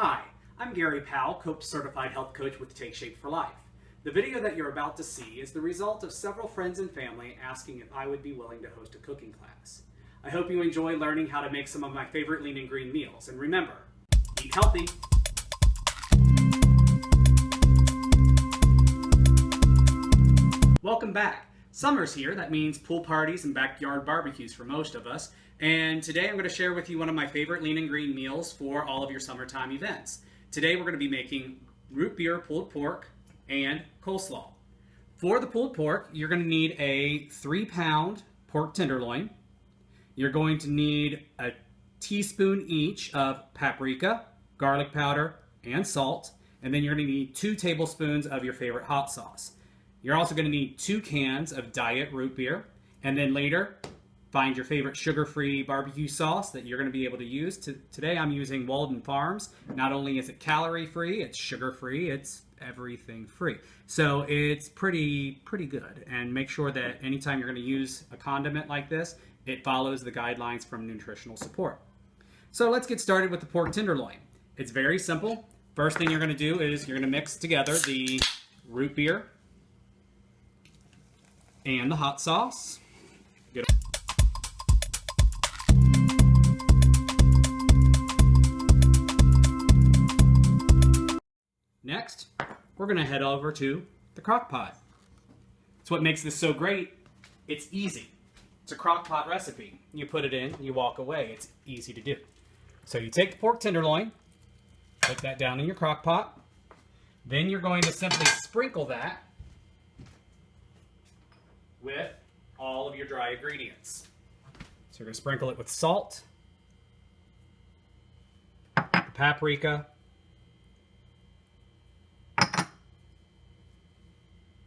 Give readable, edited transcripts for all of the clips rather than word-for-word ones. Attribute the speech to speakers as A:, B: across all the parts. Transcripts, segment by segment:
A: Hi, I'm Gary Powell, Coach Certified Health Coach with Take Shape for Life. The video that you're about to see is the result of several friends and family asking if I would be willing to host a cooking class. I hope you enjoy learning how to make some of my favorite lean and green meals. And remember, eat healthy. Welcome back. Summer's here. That means pool parties and backyard barbecues for most of us. And today I'm going to share with you one of my favorite lean and green meals for all of your summertime events. Today we're going to be making root beer pulled pork and coleslaw. For the pulled pork, you're going to need a 3-pound pork tenderloin. You're going to need a teaspoon each of paprika, garlic powder, and salt. And then you're going to need 2 tablespoons of your favorite hot sauce. You're also going to need 2 cans of diet root beer. And then later, find your favorite sugar-free barbecue sauce that you're going to be able to use. Today I'm using Walden Farms. Not only is it calorie-free, it's sugar-free, it's everything free. So it's pretty good. And make sure that anytime you're going to use a condiment like this, it follows the guidelines from nutritional support. So let's get started with the pork tenderloin. It's very simple. First thing you're going to do is you're going to mix together the root beer and the hot sauce. Next, we're going to head over to the crock pot. It's what makes this so great. It's easy. It's a crock pot recipe. You put it in, you walk away. It's easy to do. So you take the pork tenderloin, put that down in your crock pot. Then you're going to simply sprinkle that with all of your dry ingredients. So you're going to sprinkle it with salt, the paprika,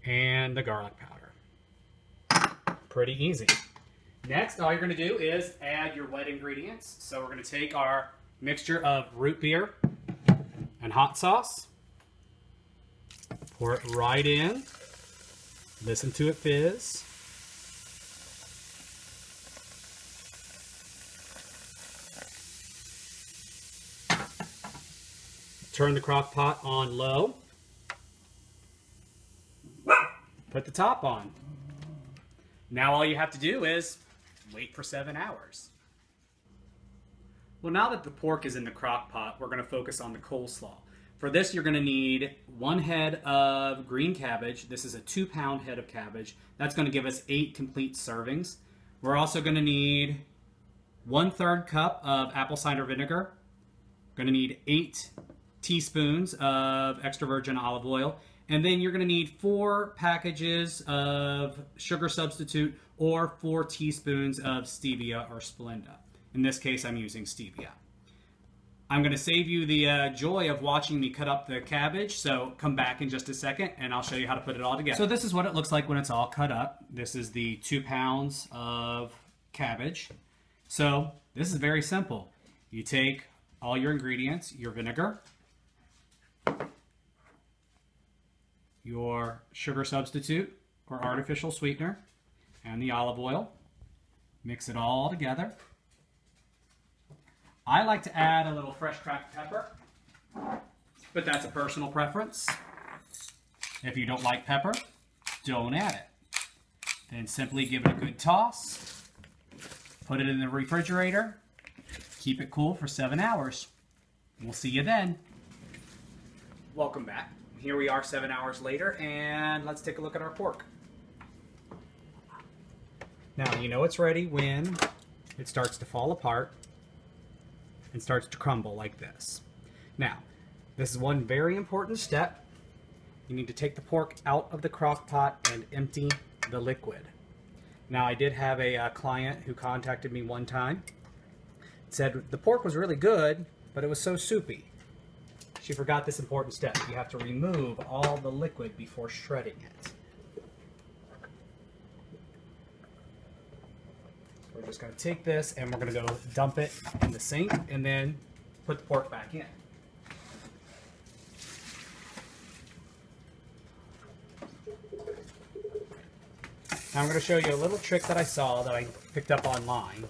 A: and the garlic powder. Pretty easy. Next, all you're going to do is add your wet ingredients. So we're going to take our mixture of root beer and hot sauce, pour it right in, listen to it fizz. Turn the crock pot on low. Put the top on. Now all you have to do is wait for 7 hours. Well, now that the pork is in the crock pot, we're going to focus on the coleslaw. For this, you're going to need 1 head of green cabbage. This is a 2-pound head of cabbage. That's going to give us 8 complete servings. We're also going to need 1/3 cup of apple cider vinegar. Going to need 8 teaspoons of extra virgin olive oil. And then you're going to need 4 packages of sugar substitute or 4 teaspoons of stevia or Splenda. In this case, I'm using stevia. I'm going to save you the joy of watching me cut up the cabbage, so come back in just a second and I'll show you how to put it all together. So this is what it looks like when it's all cut up. This is the 2 pounds of cabbage. So this is very simple. You take all your ingredients, your vinegar, your sugar substitute or artificial sweetener, and the olive oil. Mix it all together. I like to add a little fresh cracked pepper, but that's a personal preference. If you don't like pepper, don't add it. Then simply give it a good toss. Put it in the refrigerator. Keep it cool for 7 hours. We'll see you then. Welcome back. Here we are 7 hours later, and let's take a look at our pork. Now, you know it's ready when it starts to fall apart and starts to crumble like this. Now, this is one very important step. You need to take the pork out of the crock pot and empty the liquid. Now, I did have a client who contacted me one time. Said the pork was really good, but it was so soupy. She forgot this important step. You have to remove all the liquid before shredding it. We're just going to take this and we're going to go dump it in the sink and then put the pork back in. Now I'm going to show you a little trick that I saw that I picked up online.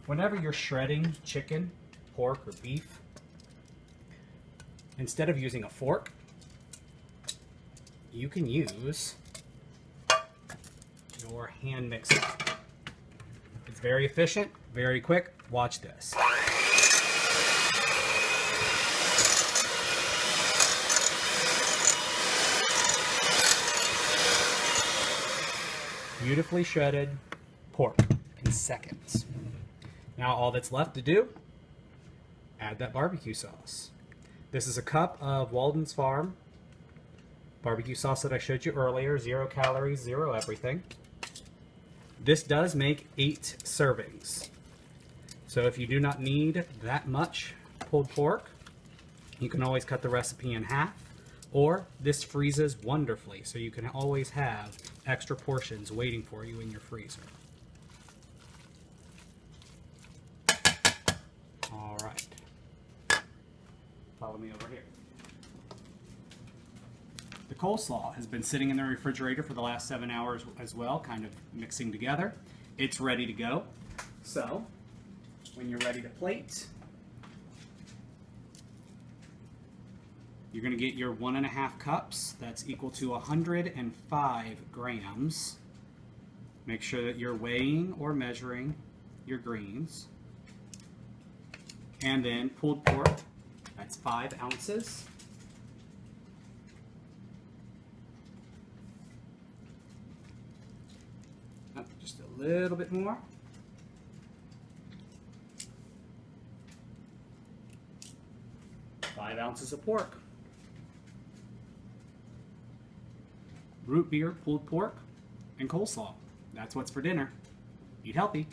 A: Whenever you're shredding chicken, pork, or beef, instead of using a fork, you can use your hand mixer. It's very efficient, very quick. Watch this. Beautifully shredded pork in seconds. Now all that's left to do, add that barbecue sauce. This is a cup of Walden's Farm barbecue sauce that I showed you earlier. 0 calories, 0 everything. This does make 8 servings. So if you do not need that much pulled pork, you can always cut the recipe in half, or this freezes wonderfully, so you can always have extra portions waiting for you in your freezer. All right. Follow me over here. The coleslaw has been sitting in the refrigerator for the last 7 hours as well, kind of mixing together. It's ready to go. So, when you're ready to plate, you're going to get your 1.5 cups. That's equal to 105 grams. Make sure that you're weighing or measuring your greens. And then pulled pork, that's 5 ounces. Just a little bit more. Five ounces of pork. Root beer, pulled pork, and coleslaw. That's what's for dinner. Eat healthy.